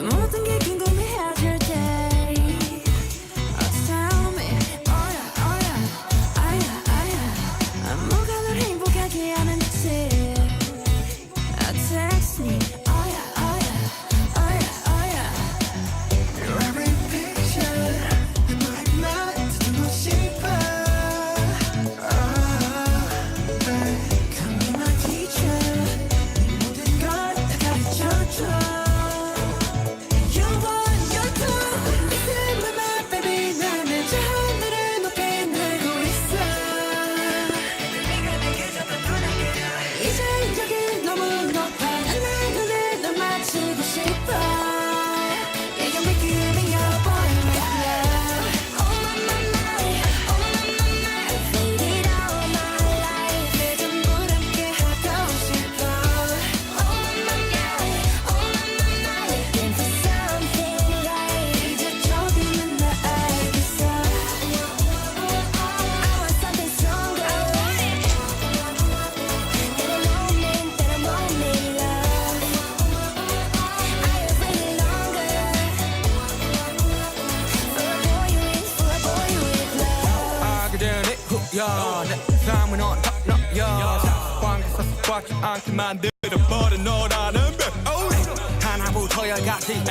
모든 게 궁금해질 때 tell me oh yeah oh yeah 아야 아야 뭐가 널 행복하게 하는지 text me oh yeah oh yeah oh yeah oh yeah Your every picture 내 머리만 듣고 싶어 Come be my teacher 네 모든 걸 다 가르쳐줘 내 삶은 on top 너여 관계에서 꽉지 않게 만들어버린 너라는 백 하나부터 열까지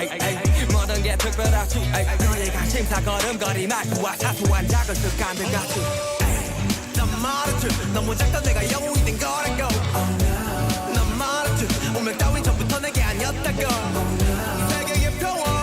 모든 게 특별하지 너의 관심사 걸음걸이 말투와 사소한 작은 습관들 같이 난 말했지 너무 작던 내가 영웅이 된 거라고 난 말했지 운명 따윈 전부터 내게 아니었다고 세계의 평화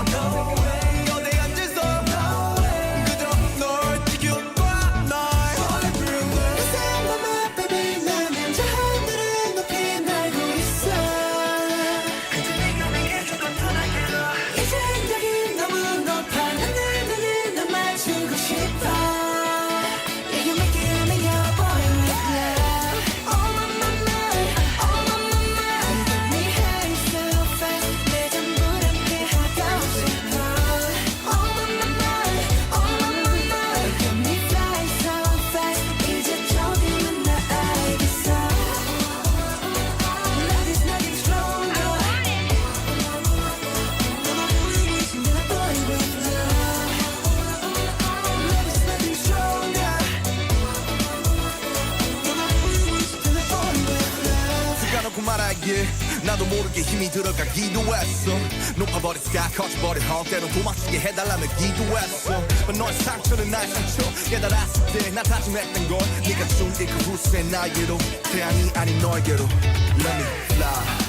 나도 모르게 힘이 들어가기도 했어 높아버린 스카 커져버린 헛 때론 도망치게 해달라며 기도했어 너의 상처는 나의 상처 깨달았을 때 나 다짐했던 건 네가 준 그 후세 나에게로 태양이 아닌 너에게로 Let me fly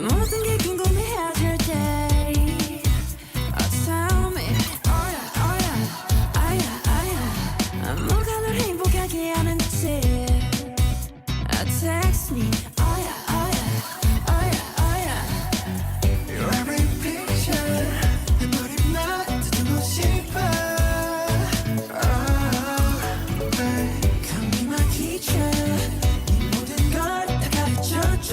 모든 게 궁금해질 때 tell me oh yeah oh yeah 아야 아야 뭐가 널 행복하게 하는지 text me oh yeah oh yeah oh yeah oh yeah Your every picture 내 머리만 듣고 싶어 Come be my teacher 네 모든 걸 다 가르쳐줘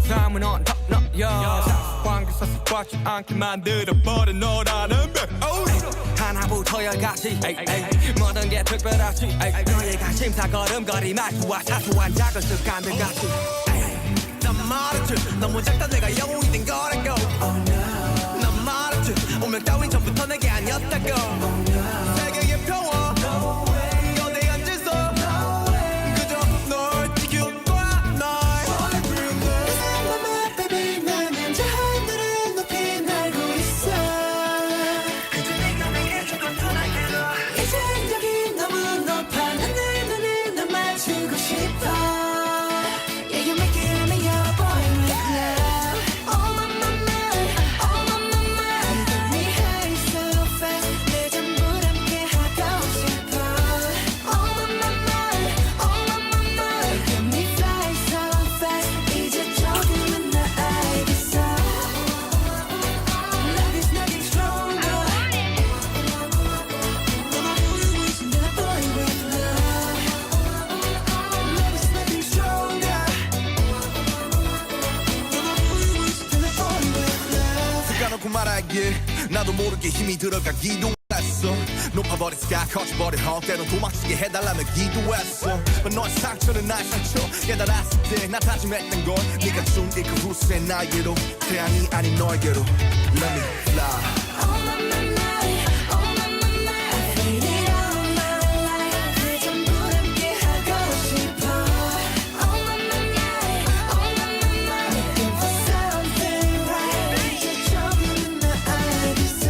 삶은 on top 너여 사관계 사습하지 않게 만들어버린 너라는 백 하나부터 열까지 모든 게 특별하지 너의 관심사 걸음걸이만 좋아 사소한 작은 습관들 같이 난 말했지 너무 작다 내가 영웅이 된 거라고 난 말했지 운명 따윈 전부터 내게 아니었다고 세계의 평화 거대한 질서 그저 널 지킬 거야 날 Baby 나는 저 하늘을 높이 날고 있어 그저 네가 내게 준 건 편하게도 이제 여기 너무 높아 눈을 널 맞추고 싶어 Yeah you make it me your boy with love Oh my you get me high so fast 내 전부 함께 하고 싶어 Oh my you get me fly so fast 이제 조금은 나 알겠어 Love is nothing stronger than a boy with love Love is nothing stronger than a boy with love 까놓고 말하길 나도 모르게 힘이 들어가기도 했어 높아버린 sky 커져버린 헛 때론 도망치게 해달라며 기도했어 But 너의 상처는 나의 상처 깨달았을 때 나 다짐했던 건 네가 준 그 후세 나에게로 태양이 아닌 너에게로 Let me fly Oh my I feel it all my life 내 전부 함께 하고 싶어 Oh my looking for something right 이제 조금은 나 알겠어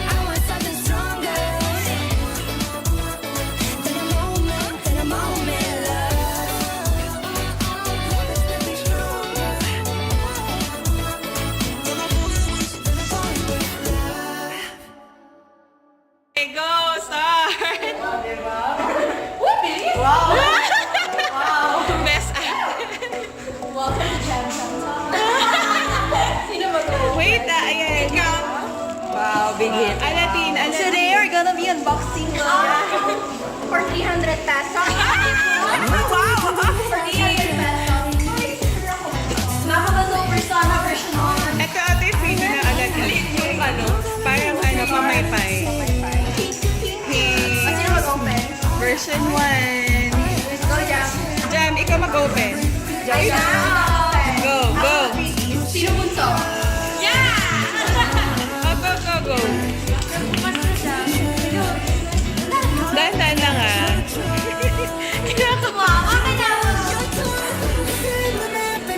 I want something stronger than a moment love There's nothing stronger than a boy with love Go, start! Wow! Best actress. Wait, ayan. Ikaw. Wow, BIGHIT. Alatin, Today we're gonna be unboxing for 300 pesos. Wow! For 300 pesos. Nakaka-low persona version 1. Ito ate yung face na Alatin. Yung parang pamaypay. Hey, Sino mag-open? version 1. Go, Jam. Jam, ikaw mag-open. Go, go. Sino bunso? Go. Dahan-dahan lang ah. Wow,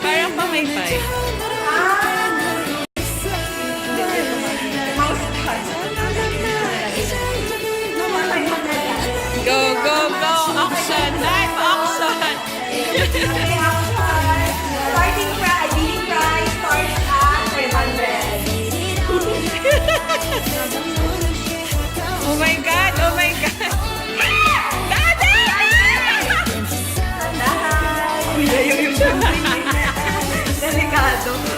Parang pamaypay. Go, go, go! Action! Live action! Starting price, leading price starts at 500. Oh my God! Oh my God! Daddy! Delikado.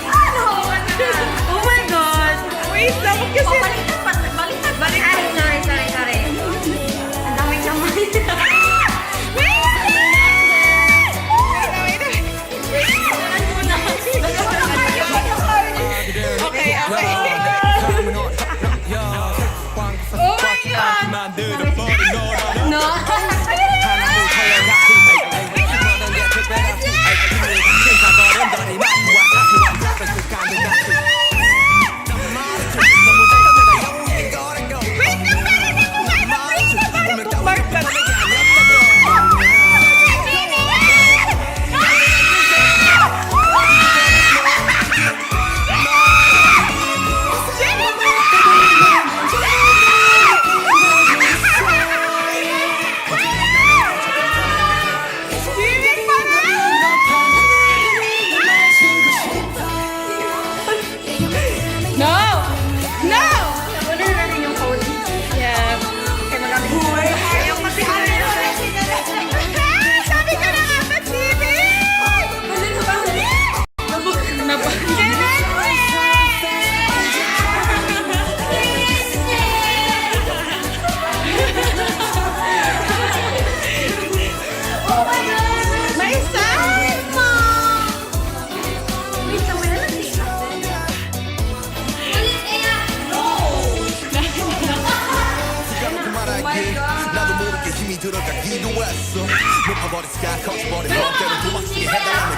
기부했어 높아버린 스카이 커져버린 너 때로 도망치게 해달라는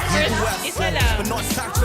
Isa lang. 기부했어 넌 상처